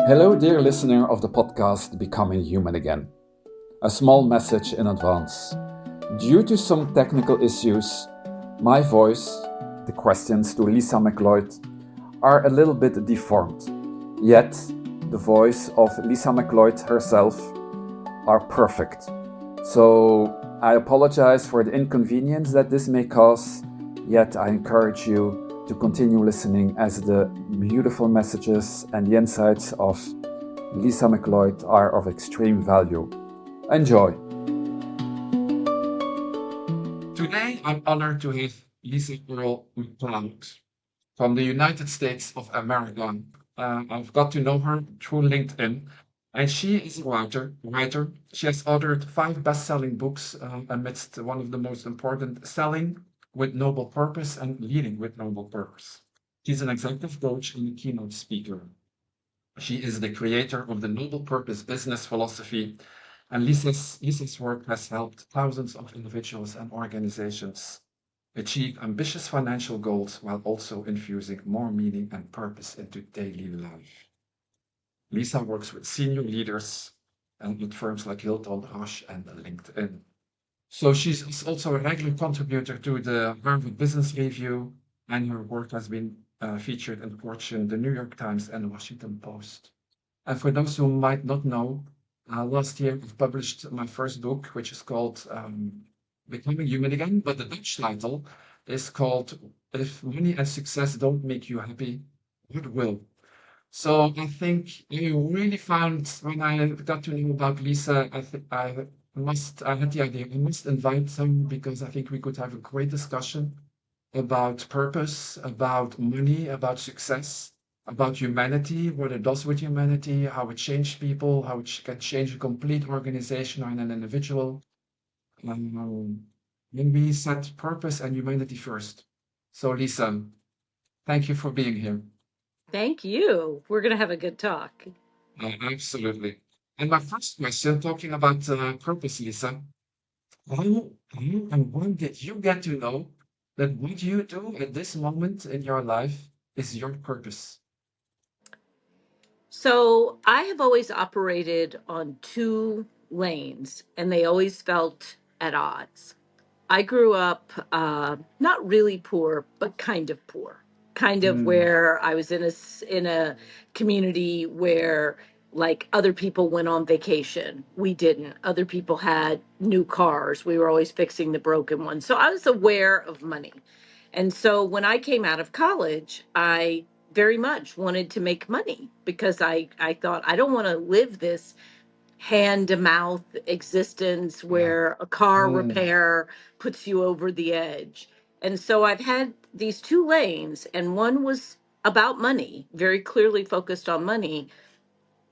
Hello, dear listener of the podcast Becoming Human Again. A small message in advance. Due to some technical issues, my voice, the questions to Lisa McLeod, are a little bit deformed. Yet, the voice of Lisa McLeod herself are perfect. So, I apologize for the inconvenience that this may cause, yet I encourage you to continue listening as the beautiful messages and the insights of Lisa McLeod are of extreme value. Enjoy! Today I'm honored to have Lisa McLeod from the United States of America. I've got to know her through LinkedIn, and she is a writer. She has authored 5 best-selling books amidst one of the most important Selling with Noble Purpose and Leading with Noble Purpose. She's an executive coach and a keynote speaker. She is the creator of the Noble Purpose business philosophy, and Lisa's work has helped thousands of individuals and organizations achieve ambitious financial goals while also infusing more meaning and purpose into daily life. Lisa works with senior leaders and with firms like Hilton, Roche, and LinkedIn. So she's also a regular contributor to the Harvard Business Review, and her work has been featured in Fortune, the New York Times, and the Washington Post. And for those who might not know, last year I published my first book, which is called Becoming Human Again, but the Dutch title is called If Money and Success Don't Make You Happy, What Will? So I think I really found when I got to know about Lisa, I had the idea I must invite them because I think we could have a great discussion about purpose, about money, about success, about humanity, what it does with humanity, how it changes people, how it can change a complete organization or an individual. When we set purpose and humanity first. So, Lisa, thank you for being here. Thank you. We're going to have a good talk. Absolutely. And my first question, talking about purpose, Lisa, how and when did you get to know that what you do at this moment in your life is your purpose? So I have always operated on 2 lanes, and they always felt at odds. I grew up not really poor, but kind of poor. Kind of Mm, where I was in a community where like other people went on vacation. We didn't. Other people had new cars. We were always fixing the broken ones. So I was aware of money. And so when I came out of college, I very much wanted to make money because I thought I don't want to live this hand to mouth existence yeah. where a car Mm, repair puts you over the edge. And so I've had these 2 lanes, and one was about money, very clearly focused on money,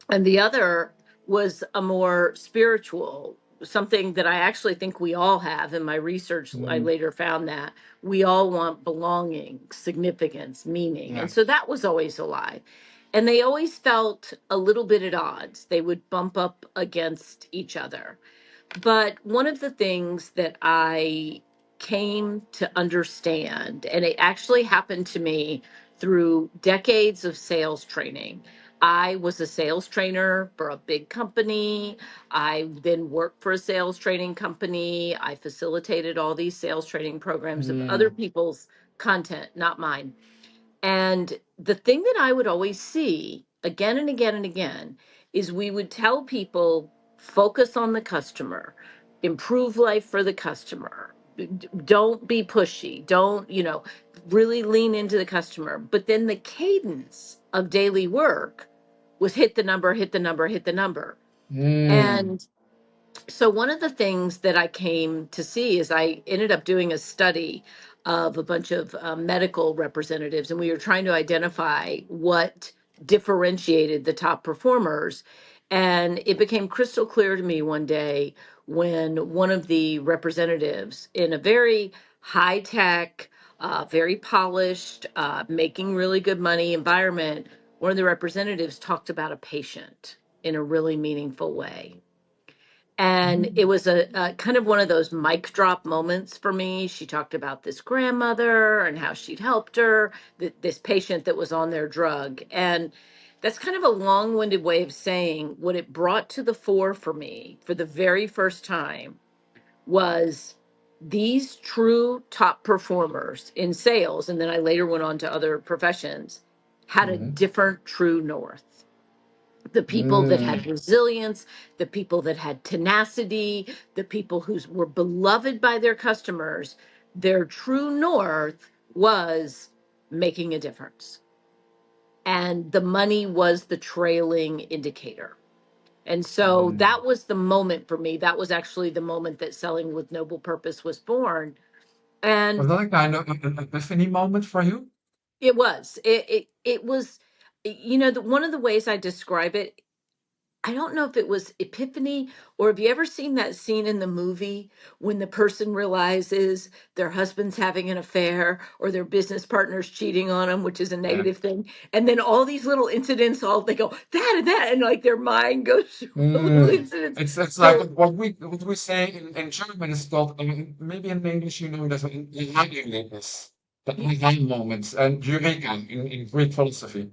and the other was a more spiritual, something that I actually think we all have. In my research, I mm, later found that we all want belonging, significance, meaning. yeah. And so that was always a lie. And they always felt a little bit at odds. They would bump up against each other. But one of the things that I came to understand, and it actually happened to me through decades of sales training. I was a sales trainer for a big company. I then worked for a sales training company. I facilitated all these sales training programs of other Mm, people's content, not mine. And the thing that I would always see again and again and again is we would tell people focus on the customer, improve life for the customer. Don't be pushy. Don't, really lean into the customer. But then the cadence of daily work was hit the number, hit the number, hit the number. mm, And so one of the things that I came to see is I ended up doing a study of a bunch of medical representatives, and we were trying to identify what differentiated the top performers. And it became crystal clear to me one day when one of the representatives in a very high tech, very polished, making really good money environment, one of the representatives talked about a patient in a really meaningful way. And it mm, was a kind of one of those mic drop moments for me. She talked about this grandmother and how she'd helped her, this patient that was on their drug. And That's kind of a long-winded way of saying what it brought to the fore for me for the very first time was these true top performers in sales, and then I later went on to other professions, had a Mhm. different true north. The people that had Mm. resilience, the people that had tenacity, the people who were beloved by their customers, their true north was making a difference. And the money was the trailing indicator. And so Mm. that was the moment for me. That was actually the moment that Selling with Noble Purpose was born. Was And that a kind of an epiphany moment for you? it was, one of the ways I describe it, I don't know if it was epiphany or have you ever seen that scene in the movie when the person realizes their husband's having an affair or their business partner's cheating on them, which is a Yeah. negative thing. And then all these little incidents, all they go, that and that, and like their mind goes through all the little Mm. incidents. It's like So what we say in German is called maybe in English you know there's an aha-erlebnis, the aha moments, and eureka in Greek philosophy.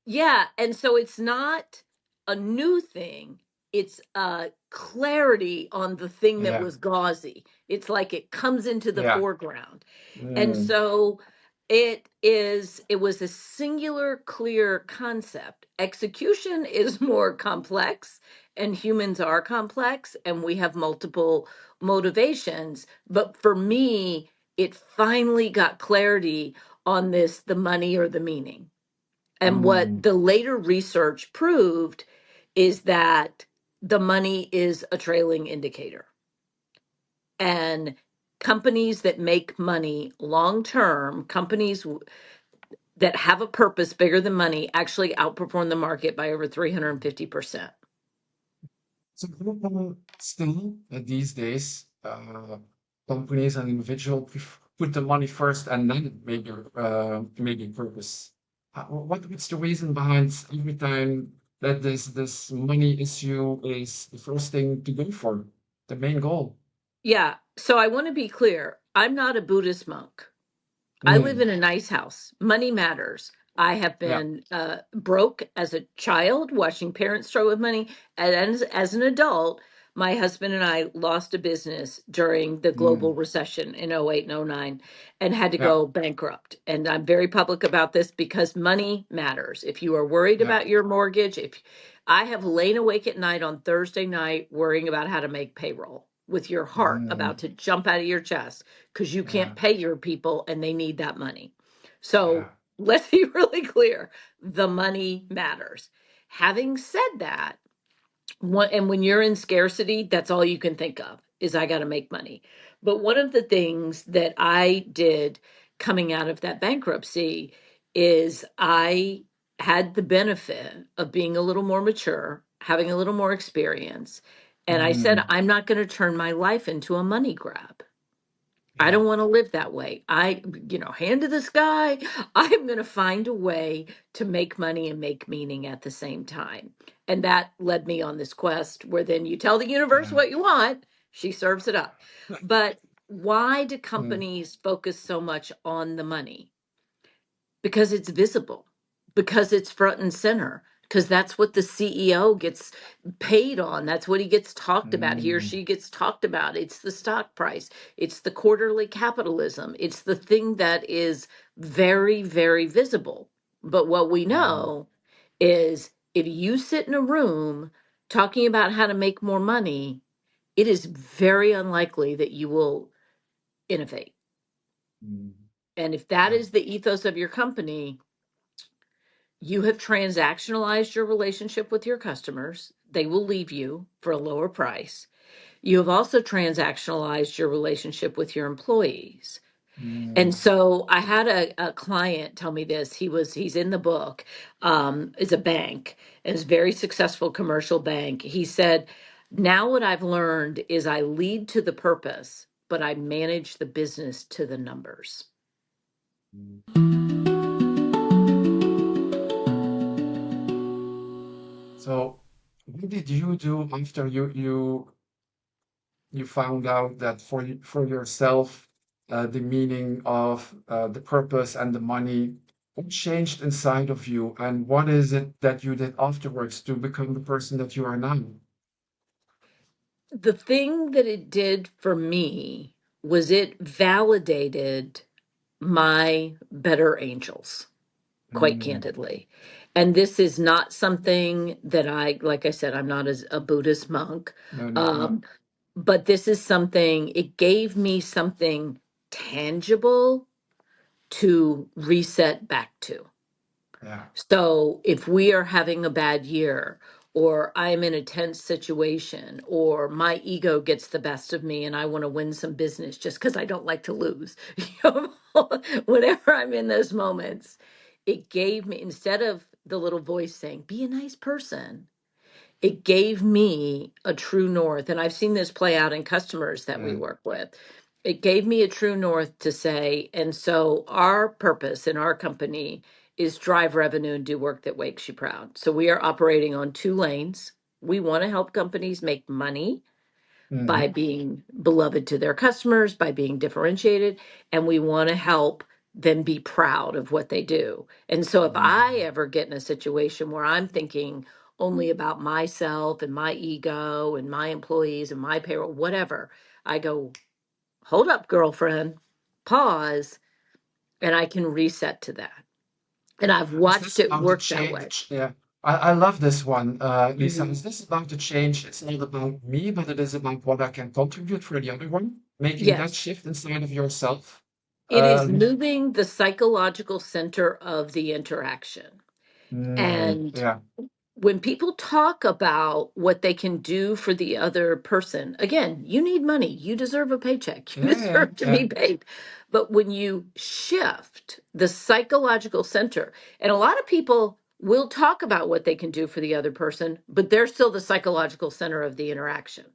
yeah, and so it's not a new thing. It's clarity on the thing that Yeah, was gauzy. It's like it comes into the yeah. foreground. And Mm. so it was a singular clear concept. Execution is more complex and humans are complex and we have multiple motivations, but for me it finally got clarity on this, the money or the meaning. And what Mm. the later research proved is that the money is a trailing indicator. And companies that make money long term, that have a purpose bigger than money, actually outperform the market by over 350%. So how come still these days companies and individuals put the money first and then maybe purpose? What's the reason behind every time that this money issue is the first thing to go for, the main goal? Yeah. So I want to be clear I'm not a Buddhist monk. I live Mm. in a nice house. Money matters. I have Yeah. been broke as a child, watching parents struggle with money. And as an adult, my husband and I lost a business during the global Mm. recession in '08 and '09 and had to Yeah. go bankrupt. And I'm very public about this because money matters. If you are worried Yeah. about your mortgage, if I have lain awake at night on Thursday night worrying about how to make payroll with your heart Mm. about to jump out of your chest because you can't Yeah. pay your people and they need that money. So Yeah. let's be really clear, the money matters. Having said that, and when you're in scarcity, that's all you can think of is I got to make money. But one of the things that I did coming out of that bankruptcy is I had the benefit of being a little more mature, having a little more experience. And I said, Mm. I'm not going to turn my life into a money grab. I Yeah. don't want to live that way. Hand to the sky. I'm going to find a way to make money and make meaning at the same time. And that led me on this quest where then you tell the universe Yeah. what you want, she serves it up. But why do Mm. companies focus so much on the money? Because it's visible, because it's front and center, because that's what the CEO gets paid on. That's what he gets talked about. He or Mm. she gets talked about. It's the stock price, it's the quarterly capitalism, it's the thing that is very, very visible. But what we Mm. know is if you sit in a room talking about how to make more money, it is very unlikely that you will innovate. Mm. And if that Yeah. is the ethos of your company, you have transactionalized your relationship with your customers. They will leave you for a lower price. You have also transactionalized your relationship with your employees. And Mm. so I had a client tell me this. He's in the book, is a bank, and is a very successful commercial bank. He said, now what I've learned is I lead to the purpose, but I manage the business to the numbers. Mm. So, what did you do after you found out that for yourself the meaning of the purpose and the money? What changed inside of you, and what is it that you did afterwards to become the person that you are now? The thing that it did for me was it validated my better angels, quite Mm, candidly. And this is not something that like I said, I'm not as a Buddhist monk. no, no, no. Um, but this is something, it gave me something tangible to reset back to. Yeah. So if we are having a bad year, or I'm in a tense situation, or my ego gets the best of me and I want to win some business just because I don't like to lose, whenever I'm in those moments, it gave me, instead of the little voice saying, be a nice person, it gave me a true north. And I've seen this play out in customers that we Mm, work with. It gave me a true north to say, and so our purpose in our company is drive revenue and do work that makes you proud. So we are operating on two lanes. We want to help companies make money by mhm, being beloved to their customers, by being differentiated, and we want to help them be proud of what they do. And so if mhm. I ever get in a situation where I'm thinking only about myself and my ego and my employees and my payroll, whatever, I go, hold up, girlfriend, pause, and I can reset to that. And I've Is watched this it about the work that way. change? Yeah. I love this one, Lisa. Mhm. Is this about the change? It's not about me, but it is about what I can contribute for the other one, making that Yes. shift inside of yourself. It is Um, moving the psychological center of the interaction. And yeah, when people talk about what they can do for the other person, again, you need money. You deserve a paycheck. You yeah, yeah, deserve to yeah. be paid. But when you shift the psychological center, and a lot of people will talk about what they can do for the other person, but they're still the psychological center of the interaction.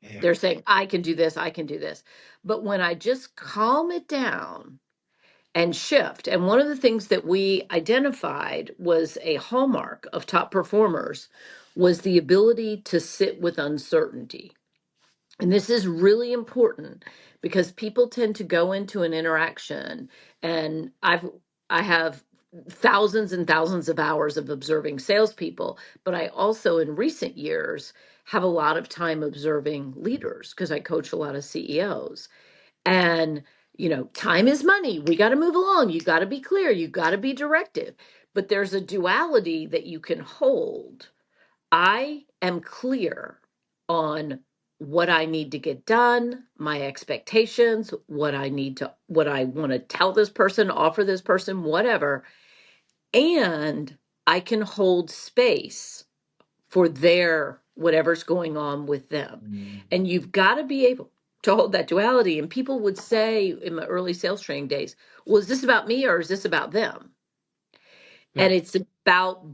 Yeah. They're saying, I can do this, I can do this. But when I just calm it down and shift. And one of the things that we identified was a hallmark of top performers was the ability to sit with uncertainty. And this is really important because people tend to go into an interaction, and I have thousands and thousands of hours of observing salespeople, but I also in recent years have a lot of time observing leaders because I coach a lot of CEOs. And, time is money. We got to move along. You got to be clear. You got to be directive. But there's a duality that you can hold. I am clear on what I need to get done, my expectations, what I want to tell this person, offer this person, whatever. And I can hold space for their whatever's going on with them. Mm, And you've got to be able to hold that duality. And people would say in my early sales training days, well, is this about me or is this about them? yeah. And it's about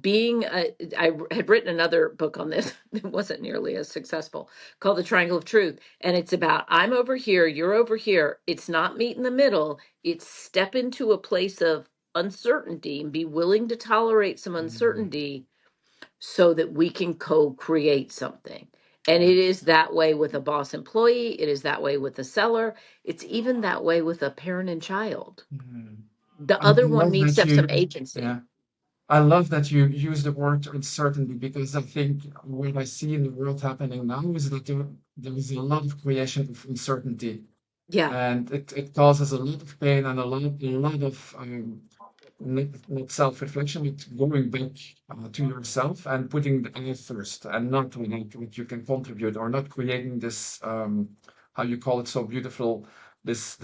I had written another book on this that wasn't nearly as successful, called The Triangle of Truth. And it's about I'm over here, you're over here. It's not meet in the middle. It's step into a place of uncertainty and be willing to tolerate some Mm, uncertainty so that we can co-create something. And yeah. it is that way with a boss employee, it is that way with a seller, it's even that way with a parent and child. Mm. The I other one love needs that to have some you, agency. yeah. I love that you use the word uncertainty because I think what I see in the world happening now is that there is a lot of creation of uncertainty, Yeah, and it causes a lot of pain and a lot of not self-reflection, but going back to yourself and putting the I first and not what you can contribute or not creating this how you call it so beautiful this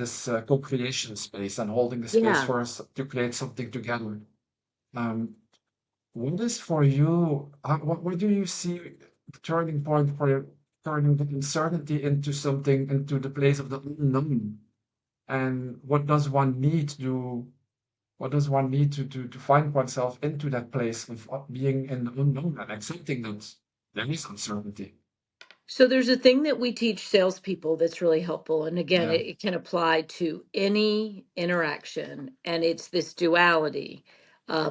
co-creation space and holding the space yeah. for us to create something together. Um, what is for you? What do you see the turning point for your turning the uncertainty into something into the place of the unknown? And what does one need to what does one need to find oneself into that place of being in the unknown and accepting that there is uncertainty? So there's a thing that we teach salespeople that's really helpful. And again, Yeah. it can apply to any interaction. And it's this duality,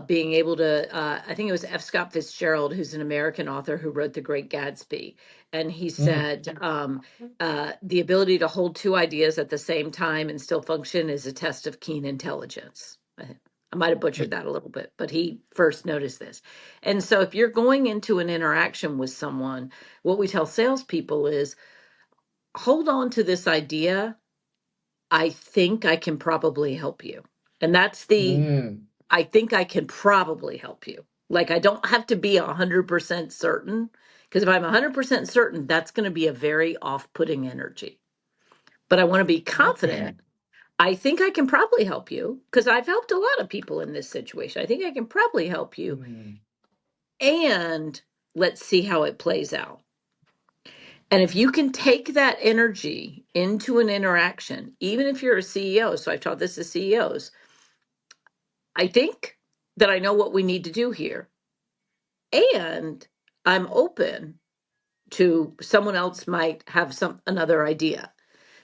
being able to, I think it was F. Scott Fitzgerald, who's an American author who wrote The Great Gatsby. And he Mm, said, the ability to hold two ideas at the same time and still function is a test of keen intelligence. I might have Yeah. butchered that a little bit, but he first noticed this. And so if you're going into an interaction with someone, what we tell salespeople is hold on to this idea. I think I can probably help you. And that's the, Mm, I think I can probably help you. Like I don't have to be 100% certain, because if I'm 100% certain, that's going to be a very off-putting energy. But I want to be okay. confident. I think I can probably help you because I've helped a lot of people in this situation. I think I can probably help you. Mm, And let's see how it plays out. And if you can take that energy into an interaction, even if you're a CEO, so I've taught this to CEOs, I think that I know what we need to do here. And I'm open to someone else might have another idea.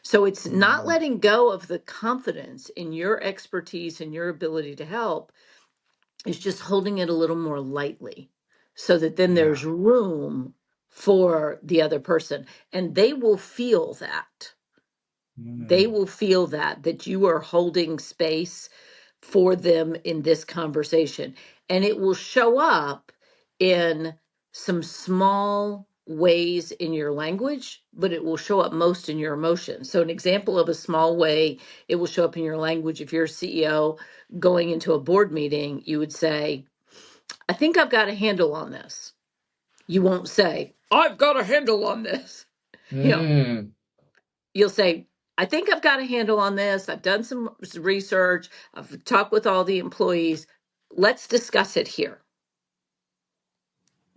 So it's not mm, letting go of the confidence in your expertise and your ability to help. It's just holding it a little more lightly so that then yeah. there's room for the other person and they will feel that. They Mm, will feel that you are holding space for them in this conversation, and it will show up in some small ways in your language, but it will show up most in your emotions. So an example of a small way it will show up in your language, if you're a CEO going into a board meeting, you would say, I think I've got a handle on this. You won't say, I've got a handle on this. You know, mm. you'll say, I think I've got a handle on this. I've done some research. I've talked with all the employees. Let's discuss it here.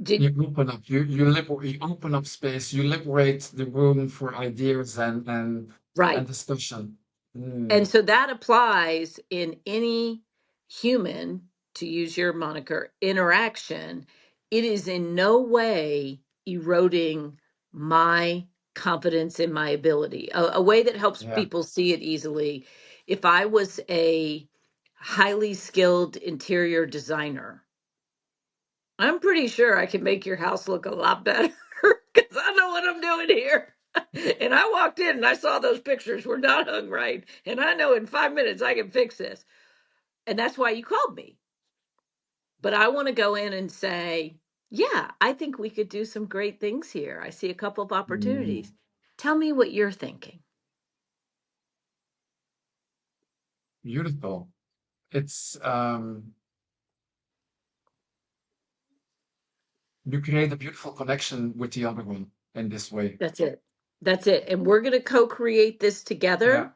Did You open up, you open up space, you liberate the room for ideas and right. discussion. Mm, And so that applies in any human, to use your moniker, interaction. It is in no way eroding my confidence in my ability. A way that helps yeah. people see it easily. If I was a highly skilled interior designer, I'm pretty sure I can make your house look a lot better because I know what I'm doing here. And I walked in and I saw those pictures were not hung right. And I know in 5 minutes I can fix this. And that's why you called me. But I want to go in and say, yeah, I think we could do some great things here. I see a couple of Mm, opportunities. Tell me what you're thinking. beautiful. It's you create a beautiful connection with the other one in this way. That's it. That's it. And we're going to co create this Yeah, together.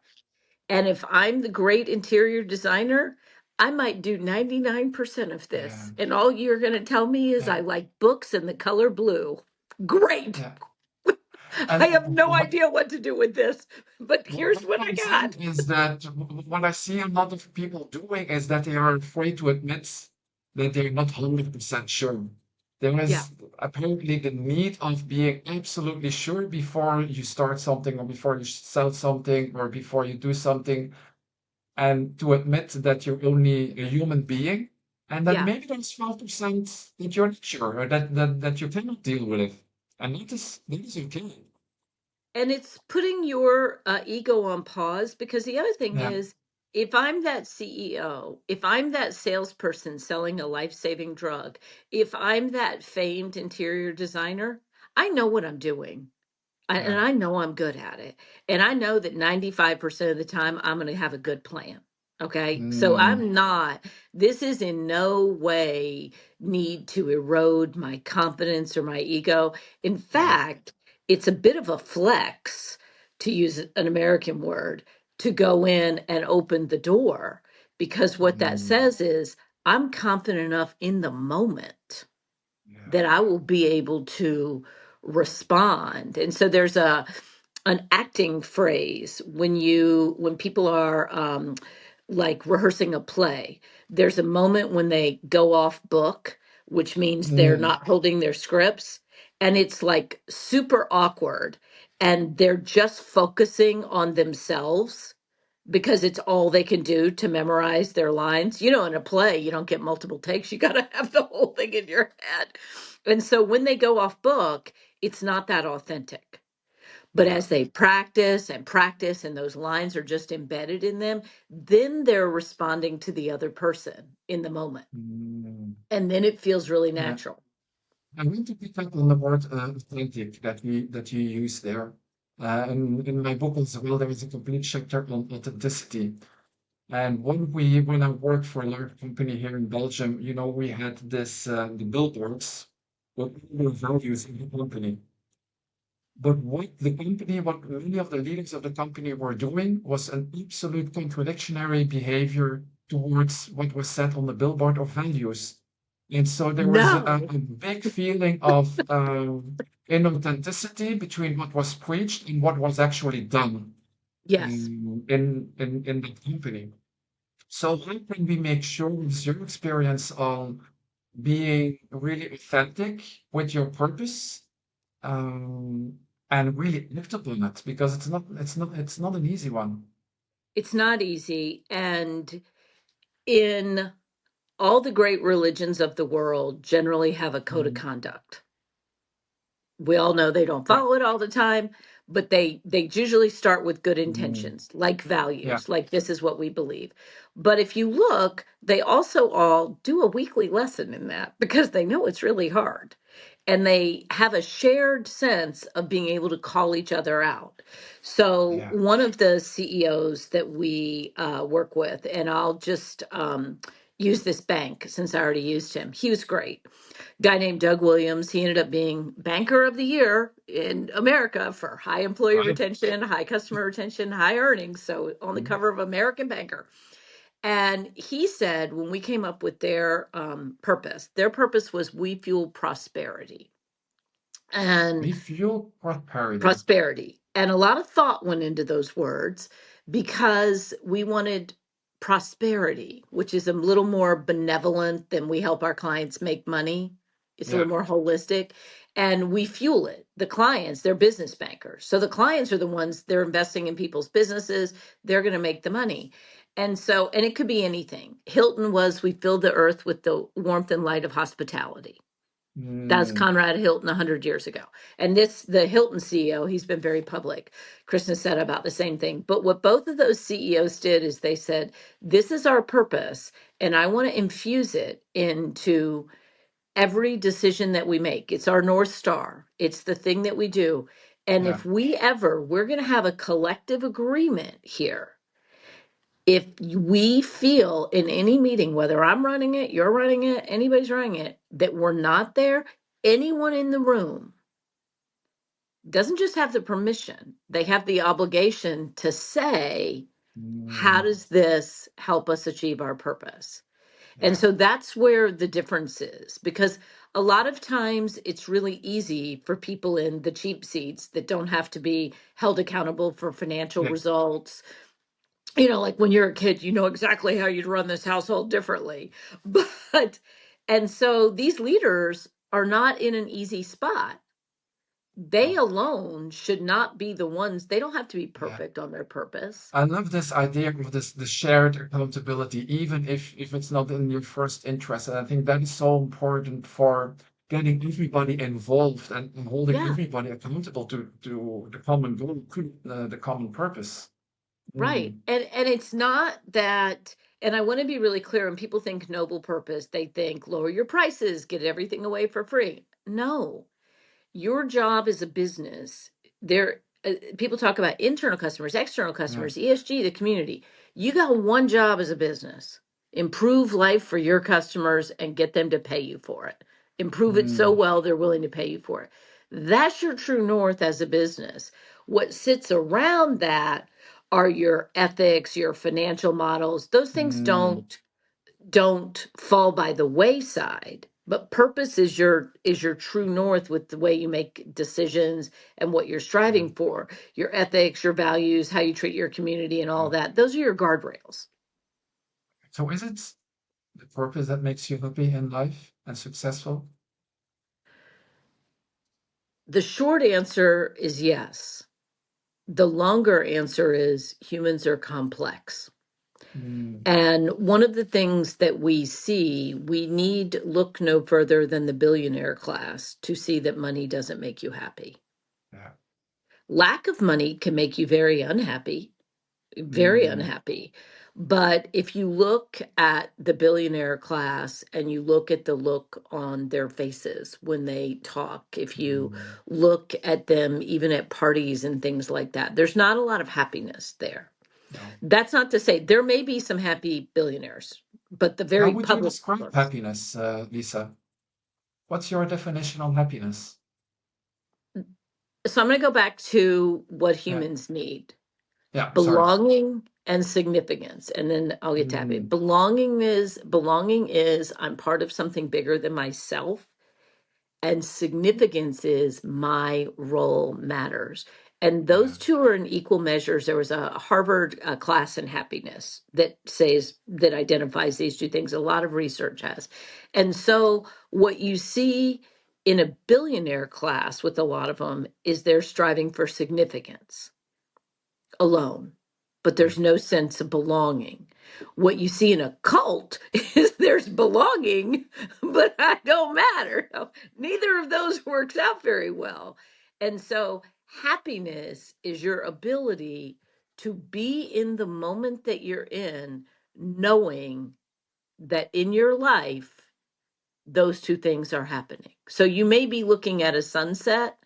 And if I'm the great interior designer, I might do 99% of yeah, this. And all you're going to tell me is yeah, I like books and the color blue. Great. yeah. I And have no idea what to do with this, but here's what what I comes in got. is that what I see a lot of people doing is that they are afraid to admit that they're not 100% sure. There Yeah. is apparently the need of being absolutely sure before you start something or before you sell something or before you do something, and to admit that you're only a human being and that Yeah. maybe there's 12% that you're not sure or that you cannot deal with. And that is okay. And it's putting your ego on pause because the other thing Yeah, is if I'm that CEO, if I'm that salesperson selling a life saving drug, if I'm that famed interior designer, I know what I'm doing. And yeah. I know I'm good at it. And I know that 95% of the time I'm going to have a good plan. Okay. So Mm, I'm not, this is in no way need to erode my confidence or my ego. In yeah. fact, it's a bit of a flex, to use an American word, to go in and open the door because what that Mm, says is I'm confident enough in the moment yeah. that I will be able to respond. And so there's an acting phrase when people are like rehearsing a play. There's a moment when they go off book, which means they're Mm, not holding their scripts, and it's like super awkward, and they're just focusing on themselves because it's all they can do to memorize their lines. You know, in a play, you don't get multiple takes. You got to have the whole thing in your head. And so when they go off book, it's not that authentic. But Yeah. as they practice and practice, and those lines are just embedded in them, then they're responding to the other person in the moment. Mm, And then it feels really yeah. natural. I want to pick up on the word authentic that you use there. In my book as well, there is a complete chapter on authenticity. And when I worked for a large company here in Belgium, we had this the billboards with all the values in the company. But what many of the leaders of the company were doing was an absolute contradictory behavior towards what was said on the billboard of values. And so there was No. a big feeling of inauthenticity between what was preached and what was actually done Yes. in the company. So how can we make sure, with your experience on being really authentic with your purpose, um, and really act upon it? Because it's not an easy one. It's not easy. And in all the great religions of the world generally have a code of Mm, conduct. We all know they don't yeah. follow it all the time, but they usually start with good Mm, intentions, like yeah. values, like this is what we believe. But if you look, they also all do a weekly lesson in that because they know it's really hard. And they have a shared sense of being able to call each other out. So Yeah. one of the CEOs that we work with, and I'll just use this bank since I already used him. He was great, guy named Doug Williams. He ended up being Banker of the Year in America for high employee Right. retention, high customer retention, high earnings. So on the Mm, cover of American Banker. And he said when we came up with their purpose was we fuel prosperity. And we fuel prosperity. prosperity. And a lot of thought went into those words because we wanted prosperity, which is a little more benevolent than we help our clients make money. It's a Yeah. little more holistic. And we fuel it. The clients, they're business bankers. So the clients are the ones, they're investing in people's businesses. They're going to make the money. And so, and it could be anything. Hilton was, we filled the earth with the warmth and light of hospitality. That's Mm, Conrad Hilton 100 years ago. And the Hilton CEO, he's been very public. Krishna said about the same thing. But what both of those CEOs did is they said, this is our purpose, and I want to infuse it into every decision that we make. It's our North Star, it's the thing that we do. And yeah. if we're going to have a collective agreement here, if we feel in any meeting, whether I'm running it, you're running it, anybody's running it, that we're not there, anyone in the room doesn't just have the permission, they have the obligation to say, how Mm, does this help us achieve our purpose? And yeah. so that's where the difference is, because a lot of times it's really easy for people in the cheap seats that don't have to be held accountable for financial Yeah. results. Like when you're a kid, you know exactly how you'd run this household differently. But, and so these leaders are not in an easy spot. They No. alone should not be the ones, they don't have to be Yeah. perfect on their purpose. I love this idea of the shared accountability, even if it's not in your first interest. And I think that is so important for getting everybody involved and holding Yeah, everybody accountable to the common goal, the common purpose. right. Mm, And it's not that, and I want to be really clear, when people think noble purpose, they think lower your prices, get everything away for free. No, your job as a business, there people talk about internal customers, external yeah. customers, ESG, the community. You got one job as a business: improve life for your customers and get them to pay you for it. Improve it so Mm, well they're willing to pay you for it. That's your true north as a business. What sits around that are your ethics, your financial models. Those things mm, don't fall by the wayside, but purpose is your true north with the way you make decisions and what you're yeah. striving for, your ethics, your values, how you treat your community, and all Yeah. that. Those are your guardrails. So is it the purpose that makes you happy in life and successful? The short answer is yes. The longer answer is humans are complex. Mm, And one of the things that we see, we need look no further than the billionaire class to see that money doesn't make you happy. yeah. Lack of money can make you very unhappy, very Mm, unhappy. But if you look at the billionaire class and you look at the look on their faces when they talk, if you mm, look at them even at parties and things like that, there's not a lot of happiness there. no. That's not to say there may be some happy billionaires, but the How very would you public describe looks. happiness, Lisa? What's your definition of happiness? So I'm going to go back to what Yeah, humans need: yeah, sorry. belonging and significance, and then I'll get to happy. Mm, Belonging is I'm part of something bigger than myself, and significance is my role matters. And yeah. those two are in equal measures. There was a Harvard class in happiness that says that identifies these two things. A lot of research has. And so what you see in a billionaire class with a lot of them is they're striving for significance alone, but Yeah. there's no sense of belonging. What you see in a cult is there's belonging, but I don't matter. Neither of those works out very well. And so happiness is your ability to be in the moment that you're in, knowing that in your life, those two things are happening. So you may be looking at a sunset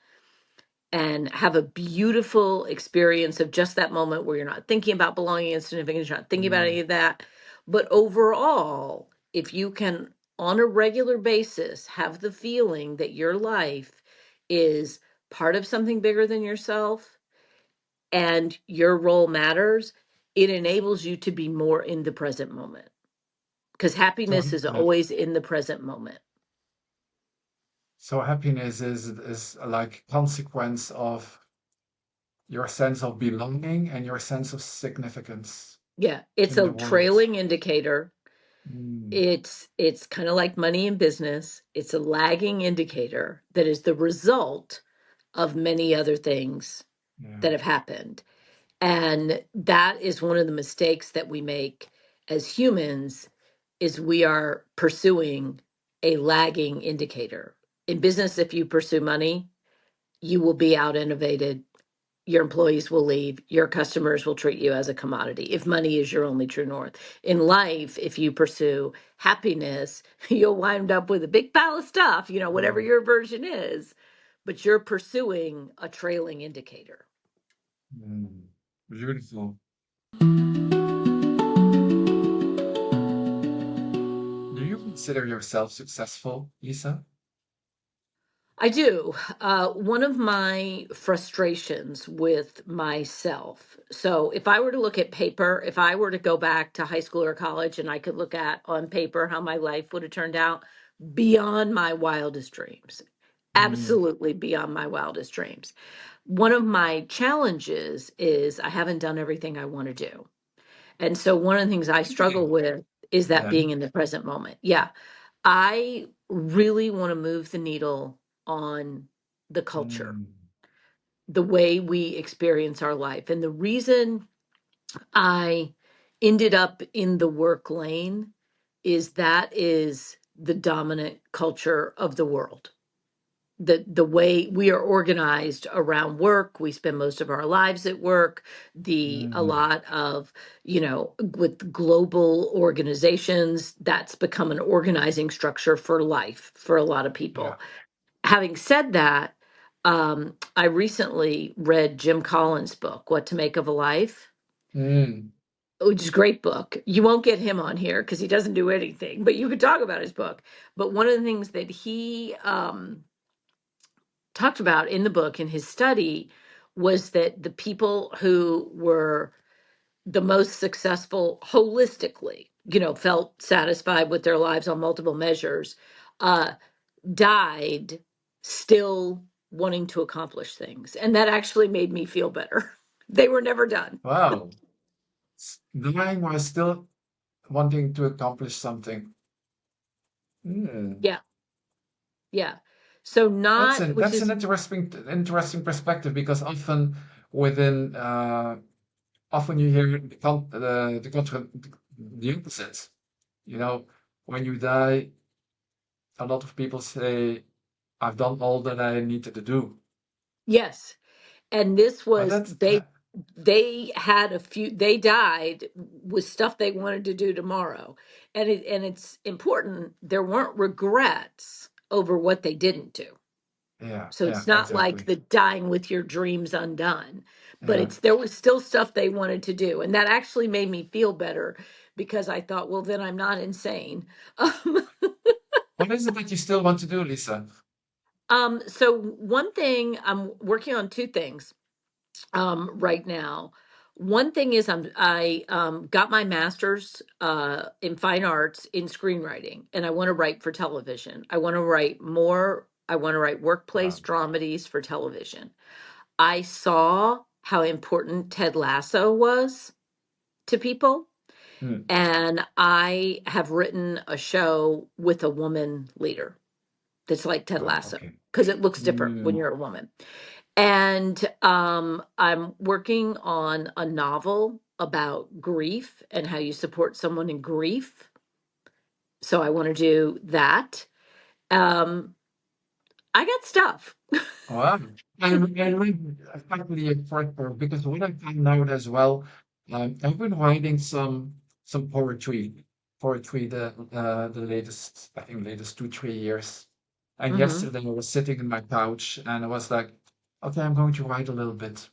and have a beautiful experience of just that moment where you're not thinking about belonging and significance, you're not thinking about Mm, any of that. But overall, if you can, on a regular basis, have the feeling that your life is part of something bigger than yourself and your role matters, it enables you to be more in the present moment because so, happiness is always in the present moment. so happiness is like consequence of your sense of belonging and your sense of significance Yeah, it's in the a world. trailing indicator. Mm, It's kind of like money in business. It's a lagging indicator that is the result of many other things yeah. that have happened. And that is one of the mistakes that we make as humans is we are pursuing a lagging indicator. In business, if you pursue money, you will be out innovated, your employees will leave, your customers will treat you as a commodity if money is your only true north. In life, if you pursue happiness, you'll wind up with a big pile of stuff, whatever Mm, your version is, but you're pursuing a trailing indicator. mm. Beautiful. Do you consider yourself successful, Lisa? I do. One of my frustrations with myself. So, if I were to look at paper, if I were to go back to high school or college and I could look at on paper how my life would have turned out, beyond my wildest dreams, Mm, absolutely beyond my wildest dreams. One of my challenges is I haven't done everything I want to do. And so, one of the things I struggle okay. with is that Yeah. being in the present moment. Yeah. I really want to move the needle on the culture, Mm, the way we experience our life. And the reason I ended up in the work lane is that is the dominant culture of the world. The way we are organized around work, we spend most of our lives at work. The A mm, lot of, with global organizations, that's become an organizing structure for life for a lot of yeah. people. Having said that, I recently read Jim Collins' book, What to Make of a Life, Mm, which is a great book. You won't get him on here because he doesn't do anything, but you could talk about his book. But one of the things that he talked about in the book in his study was that the people who were the most successful holistically, felt satisfied with their lives on multiple measures, uh, died still wanting to accomplish things. And that actually made me feel better. They were never done. wow. Dying while still wanting to accomplish something. Mm. Yeah. Yeah. So not, which That's an is, interesting perspective because often within often you hear the opposite. You know, when you die, a lot of people say, "I've done all that I needed to do." yes. And this Well, was that's they had a few, they died with stuff they wanted to do tomorrow. And it's important there weren't regrets over what they didn't do. yeah, So yeah, it's not like exactly. the dying with your dreams undone, but Yeah. it's there was still stuff they wanted to do. And that actually made me feel better because I thought, well, then I'm not insane. Um, What is it that you still want to do, Lisa? so one thing, I'm working on two things right now. One thing is I got my master's in fine arts in screenwriting, and I want to write for television. I want to write more. I want to write workplace Wow. dramedies for television. I saw how important Ted Lasso was to people, Hmm. and I have written a show with a woman leader that's like Ted Wow. Lasso Okay. because it looks different when Hmm. you're a woman. And I'm working on a novel about grief and how you support someone in grief. So I want to do that. Um, I got stuff. Wow. I really actually apart for because what I found out as well, I've been writing some poetry the latest I think latest 2 3 years. And Hmm. yesterday I was sitting in my couch and I was like, okay, I'm going to write a little bit.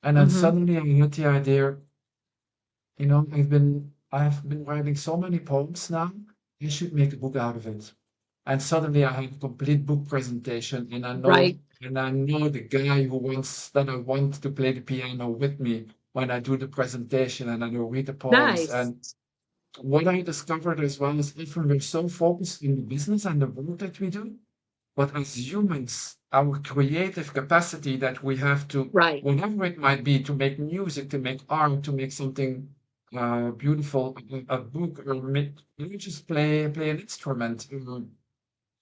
And then Hmm. suddenly I had the idea, I've been writing so many poems now, I should make a book out of it. And suddenly I have a complete book presentation, and Right. I know the guy that I want to play the piano with me when I do the presentation and I will read the poems. Nice. And what I discovered as well is often we're so focused in the business and the work that we do, but as humans, our creative capacity that we have to, Right. whatever it might be, to make music, to make art, to make something beautiful, a book, or just play an instrument, or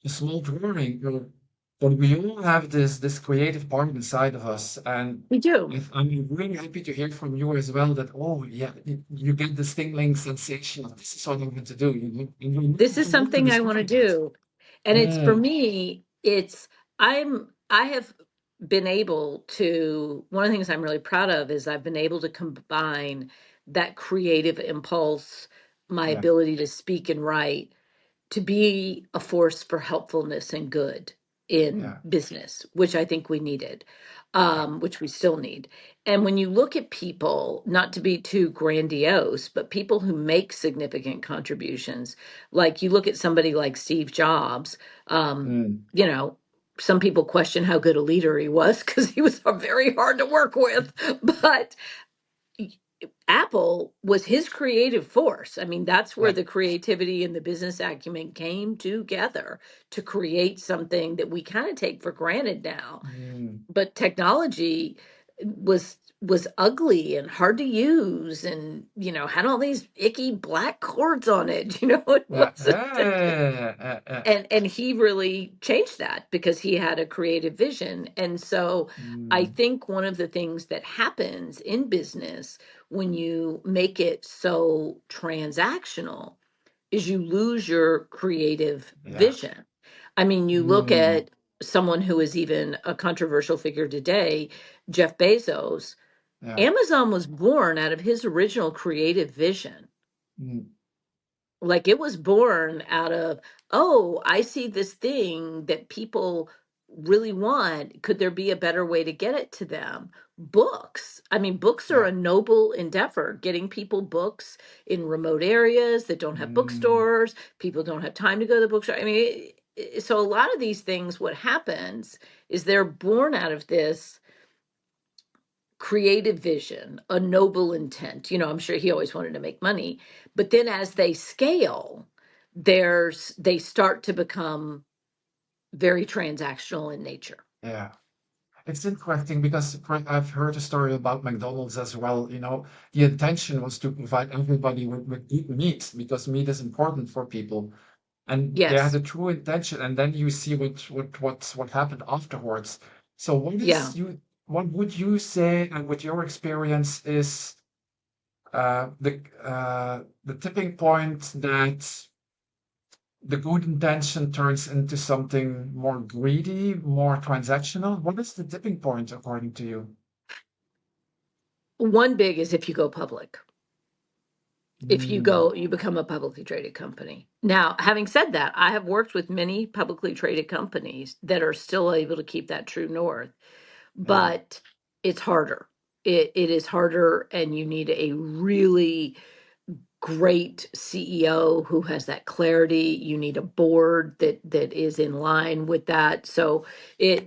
a small drawing, but we all have this creative part inside of us, and We do. I'm really happy to hear from you as well that oh yeah, you get this tingling sensation of this is what I want to do, and you This is never want to something I want to discover that. do. And it's for Mm, me, I have been able to, one of the things I'm really proud of is I've been able to combine that creative impulse, my yeah, ability to speak and write, to be a force for helpfulness and good in yeah, business, which I think we needed, yeah, which we still need. And when you look at people, not to be too grandiose, but people who make significant contributions, like you look at somebody like Steve Jobs, um, mm, you know, some people question how good a leader he was because he was very hard to work with. But Apple was his creative force. I mean, that's where yeah, the creativity and the business acumen came together to create something that we kind of take for granted now. mm, But technology was ugly and hard to use and had all these icky black cords on it. It yeah, wasn't. yeah, And he really changed that because he had a creative vision. And so I mm, think one of the things that happens in business when you make it so transactional is you lose your creative yeah, vision. I mean, you look mm, at someone who is even a controversial figure today, Jeff Bezos. yeah, Amazon was born out of his original creative vision. mm, Like it was born out of, oh, I see this thing that people really want. Could there be a better way to get it to them? Books. I mean, books are yeah, a noble endeavor. Getting people books in remote areas that don't have mm, bookstores, people don't have time to go to the bookstore. I mean, so a lot of these things, what happens is they're born out of this creative vision, a noble intent. I'm sure he always wanted to make money, but then as they scale, they start to become very transactional in nature. yeah. It's interesting because I've heard a story about McDonald's as well. The intention was to provide everybody with good meat because meat is important for people. And they had Yes. a true intention, and then you see what happened afterwards. So Yeah. what would you say, and with your experience, is the tipping point that the good intention turns into something more greedy, more transactional? What is the tipping point according to you? One big is if you go public. If Mm, you become a publicly traded company. Now, having said that, I have worked with many publicly traded companies that are still able to keep that true north, yeah. but it's harder. It is harder, and you need a really great CEO who has that clarity. You need a board that is in line with that. So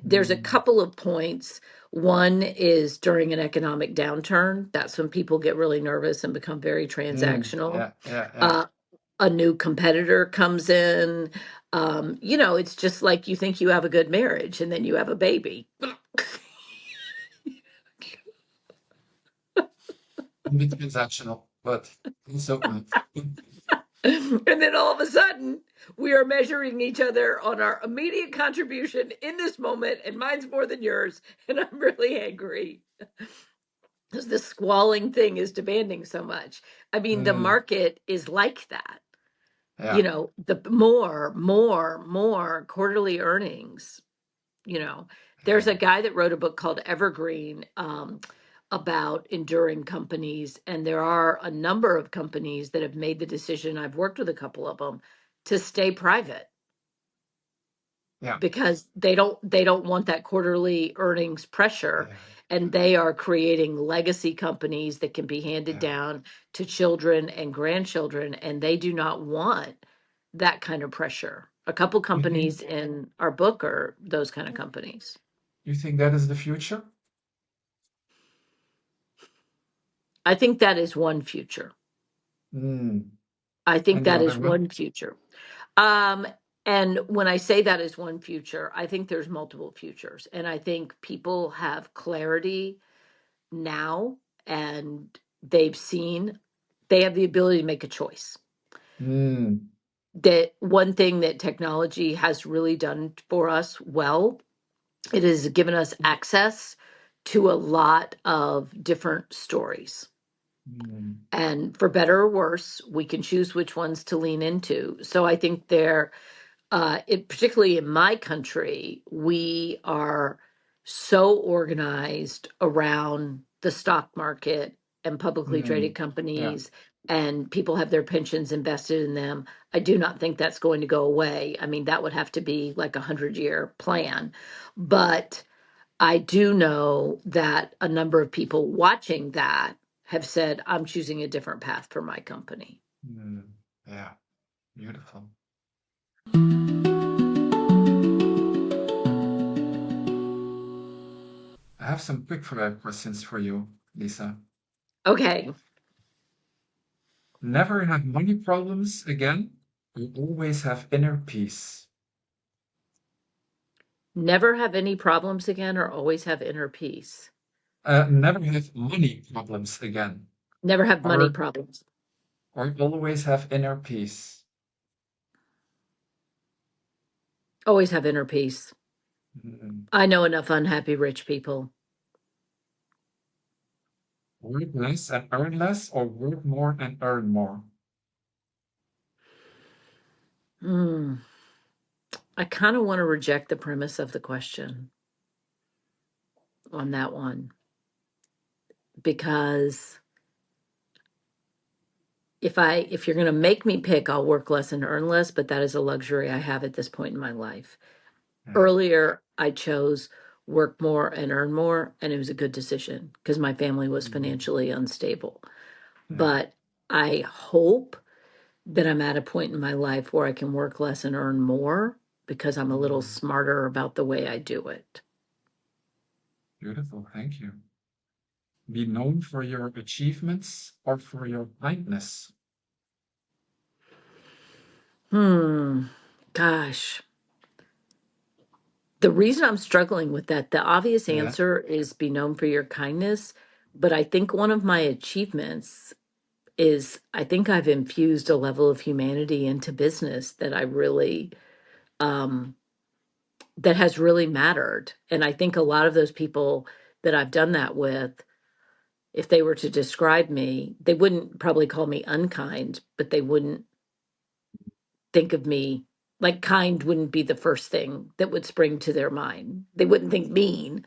there's a Mm, couple of points. One is during an economic downturn. That's when people get really nervous and become very transactional. yeah, yeah, yeah. Uh, a new competitor comes in. It's just like you think you have a good marriage and then you have a baby. A bit transactional, but also good. And then all of a sudden, we are measuring each other on our immediate contribution in this moment, and mine's more than yours. And I'm really angry because this squalling thing is demanding so much. I mean, the Mm, market is like that. yeah, The more quarterly earnings. You know, there's yeah. a guy that wrote a book called Evergreen, about enduring companies, and there are a number of companies that have made the decision. I've worked with a couple of them to stay private Yeah, because they don't want that quarterly earnings pressure, yeah, and they are creating legacy companies that can be handed yeah. down to children and grandchildren, and they do not want that kind of pressure. A couple You think companies in our book are those kind of companies. you think that is the future? I think that is one future. Mm. I think And the that other is one? one future. Um, and when I say that is one future, I think there's multiple futures. And I think people have clarity now, and they have the ability to make a choice. Mm, That one thing that technology has really done for us well, it has given us access to a lot of different stories. mm, And for better or worse, we can choose which ones to lean into. So I think particularly in my country, we are so organized around the stock market and publicly traded mm. Yeah. companies, and people have their pensions invested in them. I do not think that's going to go away. I mean, that would have to be like 100-year plan. But I do know that a number of people watching that have said, I'm choosing a different path for my company. Mm, yeah. Beautiful. I have some quick fire questions for you, Lisa. Okay. Never have money problems again. You always have inner peace. Never have any problems again or always have inner peace. Never have money problems again. Never have money Or problems. or always have inner peace. Always have inner peace. Mm. I know enough unhappy rich people. Work less and earn less, or work more and earn more. Hmm. I kind of want to reject the premise of the question on that one, because if you're going to make me pick, I'll work less and earn less, but that is a luxury I have at this point in my life. Yeah, Earlier, I chose work more and earn more, and it was a good decision because my family was mhm, financially unstable. yeah, But I hope that I'm at a point in my life where I can work less and earn more because I'm a little mm, smarter about the way I do it. beautiful. Thank you. Be known for your achievements or for your kindness. Hmm. Gosh. The reason I'm struggling with that, the obvious Yeah. answer is be known for your kindness. But I think one of my achievements is I think I've infused a level of humanity into business um, that has really mattered. And I think a lot of those people that I've done that with, if they were to describe me, they wouldn't probably call me unkind, but they wouldn't think of me like kind wouldn't be the first thing that would spring to their mind. They wouldn't think mean.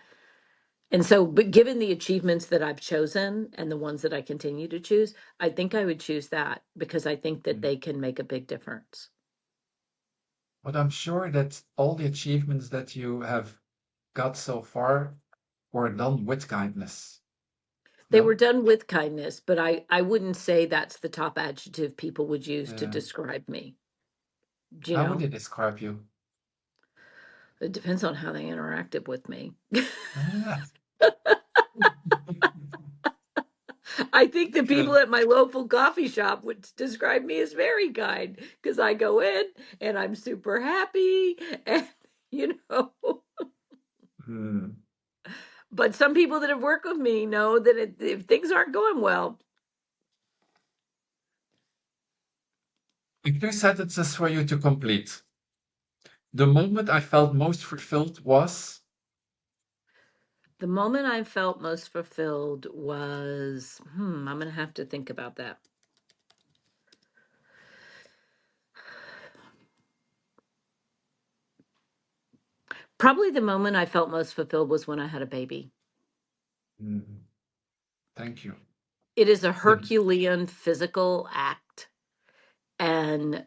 And so, but given the achievements that I've chosen and the ones that I continue to choose, I think I would choose that because I think that Mm. they can make a big difference. But I'm sure that all the achievements that you have got so far were done with kindness. They were No? done with kindness, but I wouldn't say that's the top adjective people would use to Uh, describe me. You how would know, they describe you? it depends on how they interacted with me. Ah. I think the people Good. at my local coffee shop would describe me as very kind because I go in and I'm super happy and you know. Hmm. But some people that have worked with me know that if things aren't going well, A few sentences for you to complete. The moment I felt most fulfilled was. the moment I felt most fulfilled was, I'm going to have to think about that. Probably the moment I felt most fulfilled was when I had a baby. Hmm. Thank you. It is a The, Herculean physical act. And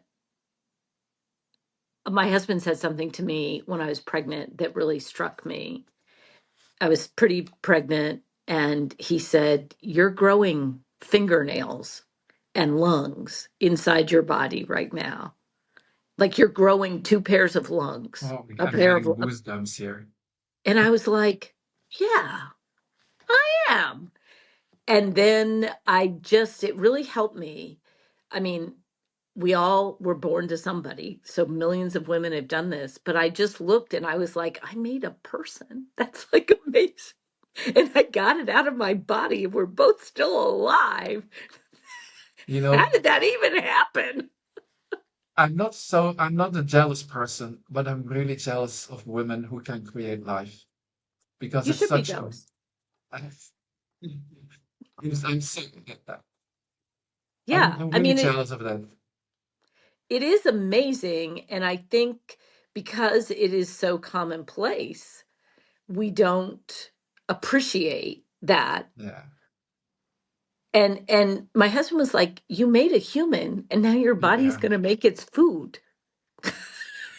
my husband said something to me when I was pregnant that really struck me. I was pretty pregnant, and he said, "You're growing fingernails and lungs inside your body right now. Like you're growing two pairs of lungs, oh, a I'm pair of, getting goosebumps here. and I was like, yeah, I am. And then it really helped me. I mean, we all were born to somebody. So millions of women have done this, but I just looked and I was like, I made a person. That's like amazing. And I got it out of my body. We're both still alive. You How know, did that even happen? I'm not a jealous person, but I'm really jealous of women who can create life because You it's should be such a, jealous. I- I'm so good at that. Yeah. I'm I really mean, jealous of that. it is amazing. And I think because it is so commonplace, we don't appreciate that. Yeah. And my husband was like, "You made a human, and now your body's Yeah. going to make its food."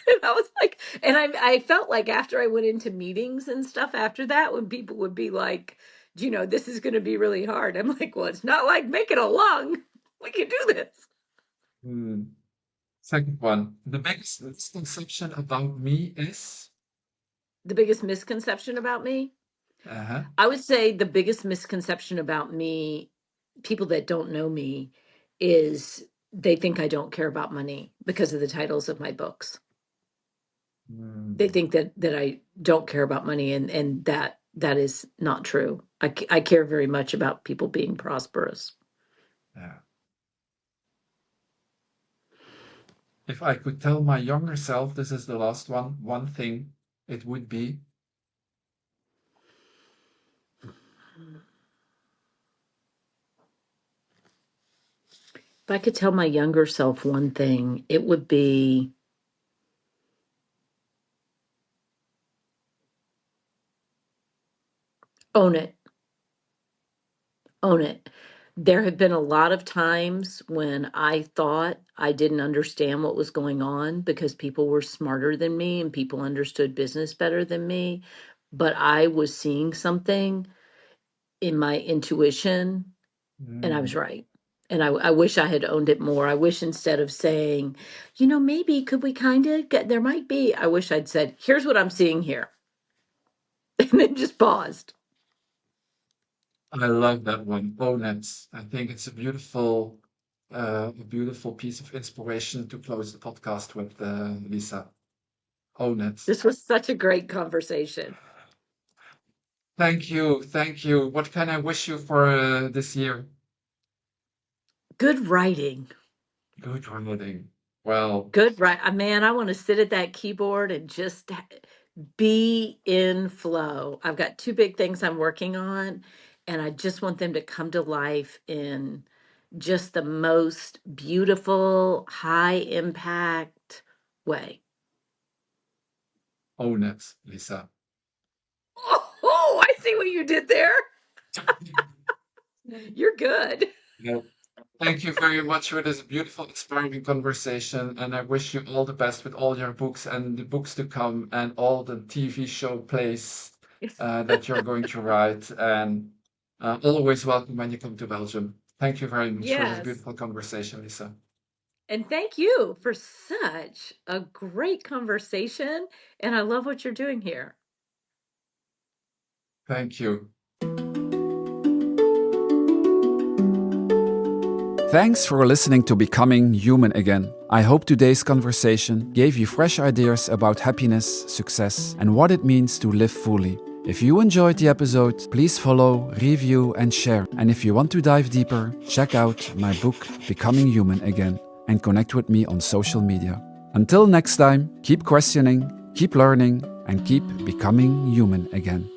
And I was like, and I felt like after I went into meetings and stuff after that, when people would be like, this is going to be really hard. I'm like, well, it's not like making a lung. We can do this. Hmm. Second one. The biggest misconception about me is. The biggest misconception about me, Uh-huh. I would say the biggest misconception about me, people that don't know me, is they think I don't care about money because of the titles of my books. They Hmm. think that I don't care about money, and that is not true. I care very much about people being prosperous. Yeah. If I could tell my younger self, this is the last one thing, it would be. If I could tell my younger self one thing, it would be own it. Own it. There have been a lot of times when I thought I didn't understand what was going on because people were smarter than me and people understood business better than me. But I was seeing something in my intuition and I was Hmm. right. And I wish I had owned it more. I wish instead of saying, maybe could we kind of get, there might be, I wish I'd said, here's what I'm seeing here. And then just paused. I love that one. Own it. I think it's a beautiful piece of inspiration to close the podcast with, Lisa. Own it. This was such a great conversation. Thank you. Thank you. What can I wish you for this year? Good writing. Good writing. Well, Good, right? Man, I want to sit at that keyboard and just be in flow. I've got two big things I'm working on, and I just want them to come to life in just the most beautiful, high impact way. own it, Lisa. Oh, I See what you did there? You're good. Yeah. Thank you very much for this beautiful, inspiring conversation. And I wish you all the best with all your books and the books to come and all the TV show plays that you're going to write. And always welcome when you come to Belgium. Thank you very much for this Yes. beautiful conversation, Lisa. And thank you for such a great conversation. And I love what you're doing here. Thank you. Thanks for listening to Becoming Human Again. I hope today's conversation gave you fresh ideas about happiness, success, and what it means to live fully. If you enjoyed the episode, please follow, review, and share. And if you want to dive deeper, check out my book, Becoming Human Again, and connect with me on social media. Until next time, keep questioning, keep learning, and keep becoming human again.